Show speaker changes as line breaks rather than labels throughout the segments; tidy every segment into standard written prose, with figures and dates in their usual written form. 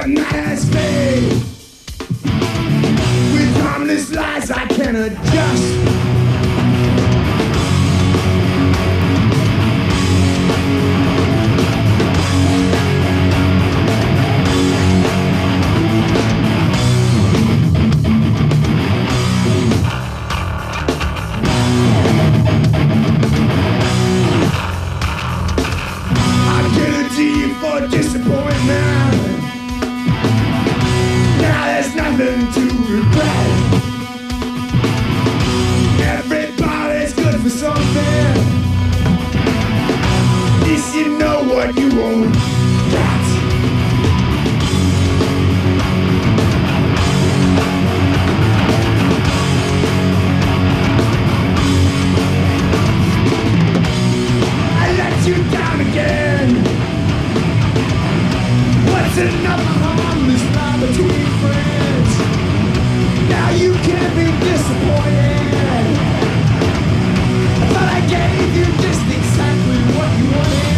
what matters me. With harmless lies I can adjust. Disappointment. Now there's nothing to regret. Everybody's good for something. At least you know what you won't get. I let you down again. What's another harmless lie between friends? Now you can't be disappointed. But I gave you just exactly what you wanted.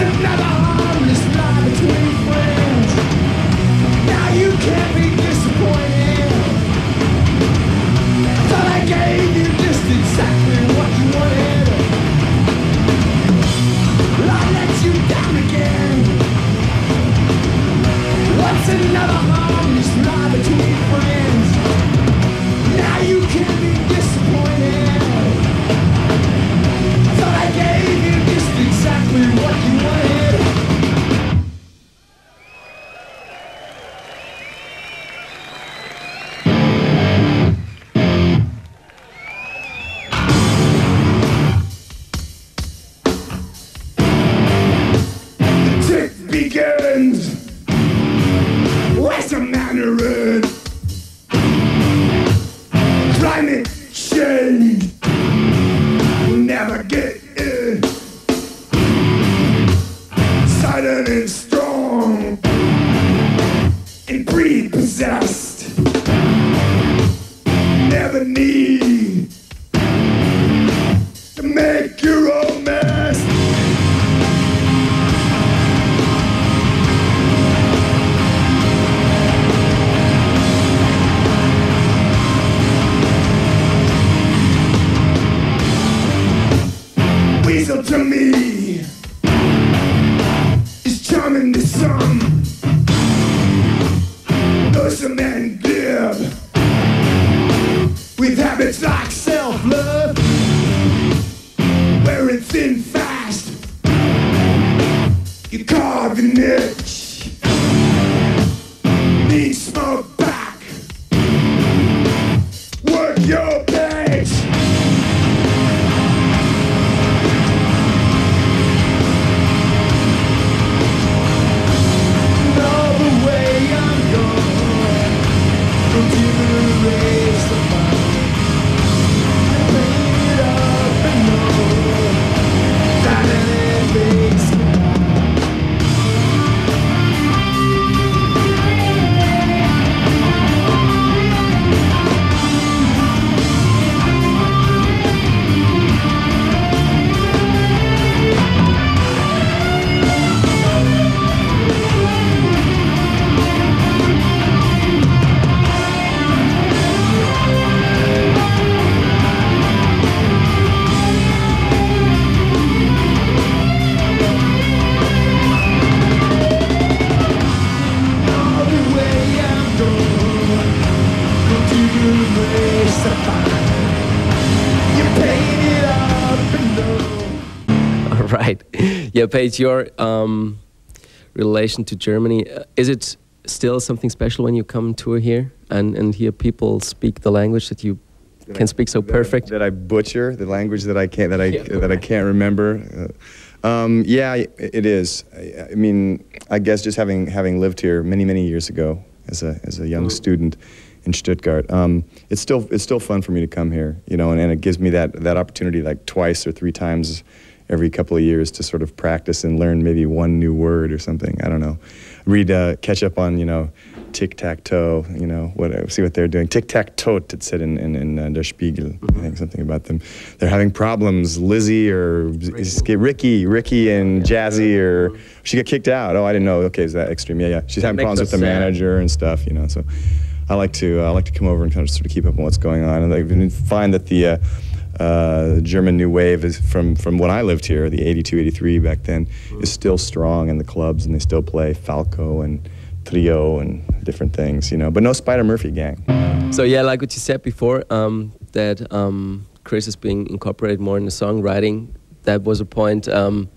Another harmless lie between friends. Now you can't be disappointed. Thought I gave you just exactly what you wanted. I let you down again. What's another harmless lie between friends? Now you can't be disappointed. Thought I gave you just exactly what you wanted. The tick begins. Where's the Mandarin? Climate change will never get in. Silent and strong and prepossessed. Never need to make your own mess. Weasel to me is charming to some. Those are men glib with habits like self-love, wearing thin fast. You carve an itch, need smoke back. Work your page.
Right. Yeah, Paige, your relation to Germany, is it still something special when you come tour here and hear people speak the language that you can speak so perfect?
That I butcher, the language that I can't, that I can't remember. Yeah, it is. I mean, I guess just having lived here many years ago as a young student in Stuttgart. It's still fun for me to come here, you know, and it gives me that opportunity like twice or three times every couple of years to sort of practice and learn maybe one new word or something. I don't know. Catch up on, you know, tic-tac-toe, you know, see what they're doing. Tic-tac-toe, it said in Der Spiegel, I think something about them. They're having problems. Lizzie or Ricky and Jazzy, or she got kicked out. Oh, I didn't know. Okay, is that extreme? Yeah. She's having problems with the manager and stuff, you know, so I like to come over and kind of sort of keep up on what's going on. And I find that the German New Wave is from when I lived here, the 82, 83 back then, is still strong in the clubs, and they still play Falco and Trio and different things, you know, but no Spider Murphy gang.
So yeah, like what you said before, that Chris is being incorporated more in the songwriting. That was a point when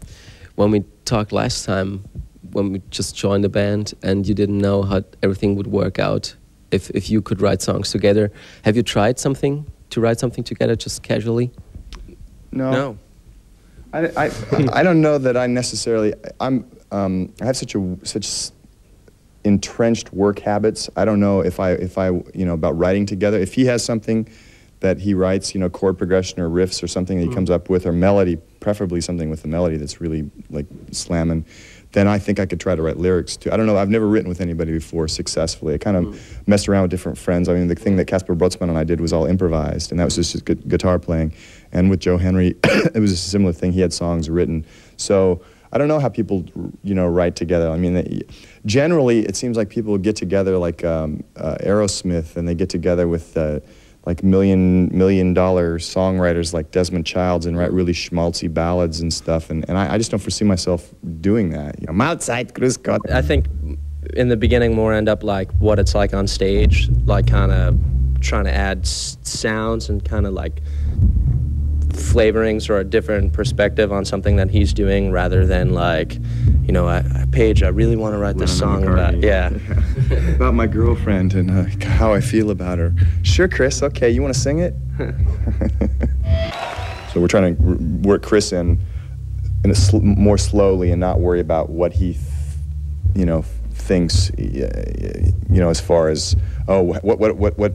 we talked last time, when we just joined the band and you didn't know how everything would work out if you could write songs together. Have you tried to write something together just casually?
No. I don't know that I necessarily. I have such entrenched work habits. I don't know if I you know, about writing together. If he has something that he writes, you know, chord progression or riffs or something that he comes up with, or melody, preferably something with a melody that's really like slamming, then I think I could try to write lyrics too. I don't know. I've never written with anybody before successfully. I kind of messed around with different friends. I mean, the thing that Casper Brotsman and I did was all improvised, and that was just guitar playing. And with Joe Henry, it was a similar thing. He had songs written. So I don't know how people, you know, write together. I mean, generally, it seems like people get together like Aerosmith, and they get together with like million dollar songwriters like Desmond Childs and write really schmaltzy ballads and stuff. And I just don't foresee myself doing that. You know, Mahlzeit, grüß Gott.
I think in the beginning more end up like what it's like on stage, like kind of trying to add sounds and kind of like flavorings or a different perspective on something that he's doing, rather than like, you know, Paige, I really want to write this song about,
about my girlfriend and how I feel about her. Sure, Chris, okay, you want to sing it? So we're trying to work Chris in more slowly and not worry about what he, you know, thinks, you know, as far as, oh, what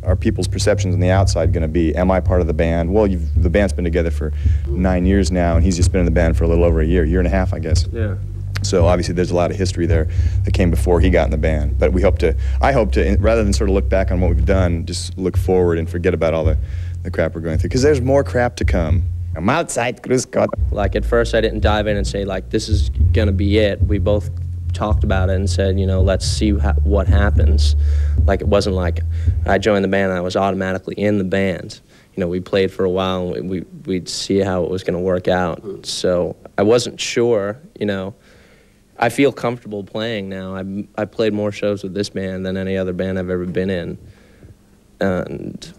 are people's perceptions on the outside going to be? Am I part of the band? Well, the band's been together for 9 years now, and he's just been in the band for a little over a year and a half, I guess.
Yeah.
So obviously there's a lot of history there that came before he got in the band. But I hope to, rather than sort of look back on what we've done, just look forward and forget about all the crap we're going through. Because there's more crap to come. Mahlzeit, grüß Gott.
Like at first I didn't dive in and say like, this is going to be it. We both talked about it and said, you know, let's see what happens. Like, it wasn't like I joined the band and I was automatically in the band. You know, we played for a while and we'd see how it was going to work out. So I wasn't sure, you know. I feel comfortable playing now. I played more shows with this band than any other band I've ever been in. And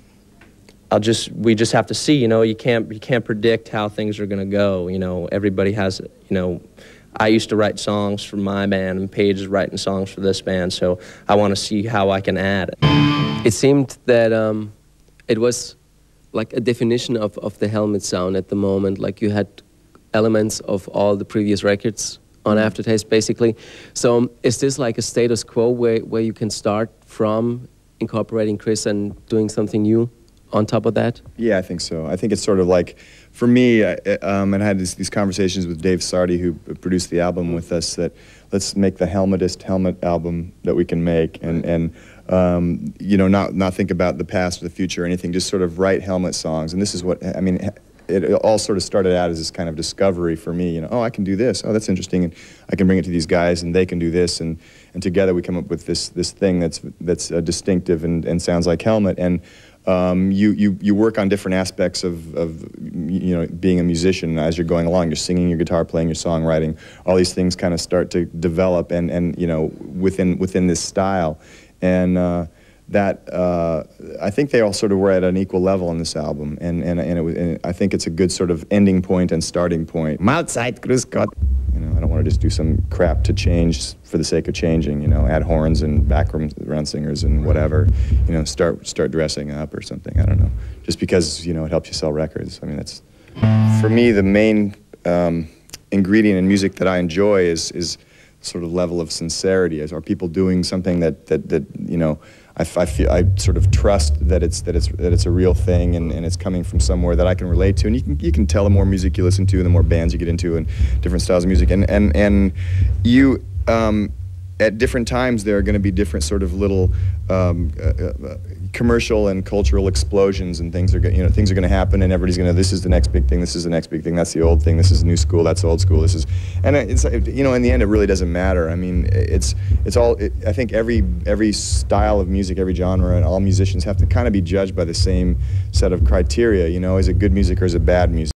we just have to see, you know, you can't predict how things are going to go. You know, everybody has, you know, I used to write songs for my band, and Paige is writing songs for this band, so I want to see how I can add it.
It seemed that it was like a definition of the Helmet sound at the moment. Like you had elements of all the previous records on Aftertaste, basically. So is this like a status quo where you can start from incorporating Chris and doing something new on top of that?
Yeah, I think so. I think it's sort of like, for me, and I had these conversations with Dave Sardi, who produced the album with us, that let's make the Helmet album that we can make, and you know, not think about the past or the future or anything, just sort of write Helmet songs. And this is what, I mean, it all sort of started out as this kind of discovery for me, you know, oh, I can do this, oh, that's interesting, and I can bring it to these guys, and they can do this, and together we come up with this thing that's distinctive and sounds like Helmet. And you work on different aspects of you know, being a musician as you're going along. You're singing, your guitar playing, your songwriting. All these things kind of start to develop and you know, within this style, and I think they all sort of were at an equal level in this album, and I think it's a good sort of ending point and starting point. Mahlzeit, grüß Gott. You know, I don't want to just do some crap to change for the sake of changing, you know, add horns and background singers and whatever, you know, start dressing up or something, I don't know, just because, you know, it helps you sell records. I mean, that's, for me, the main ingredient in music that I enjoy is sort of level of sincerity? Are people doing something that you know, I feel, I sort of trust that it's a real thing, and it's coming from somewhere that I can relate to. And you can tell the more music you listen to and the more bands you get into and different styles of music, and you at different times there are going to be different sort of little commercial and cultural explosions, and things are going to happen, and everybody's going to, this is the next big thing, this is the next big thing, that's the old thing, this is new school, that's old school, this is, and it's, you know, in the end it really doesn't matter. I mean, it's all, I think every style of music, every genre, and all musicians have to kind of be judged by the same set of criteria. You know, is it good music or is it bad music?